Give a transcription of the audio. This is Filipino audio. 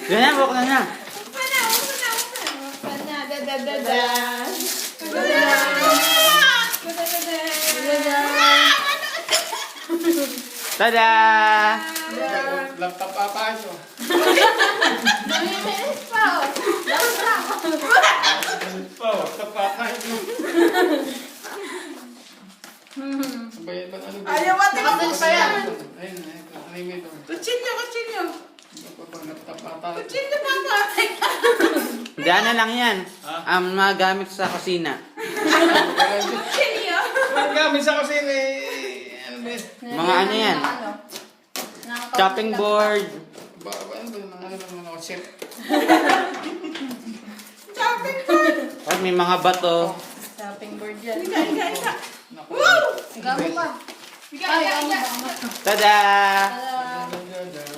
Ganyan, bukod na. Tada! Laptop apa ito? Laptop apa ito? Sabay ba ano? Ayaw ate mo pa yan. Ayun, ano yung ito? Kutsilyo. Laptop ata. Kutsilyo pa pa. Diyan na lang yan. Ang mga gamit sa kusina. Kutsilyo. Gamit sa kusina eh. Ano ba yun? Mga ano yan? Chopping board. Ano ba yung set? Chopping board. At may mga bato. Shopping board yan. Iga. Gamo pa. Iga. Tada! Ah, Da, da, da.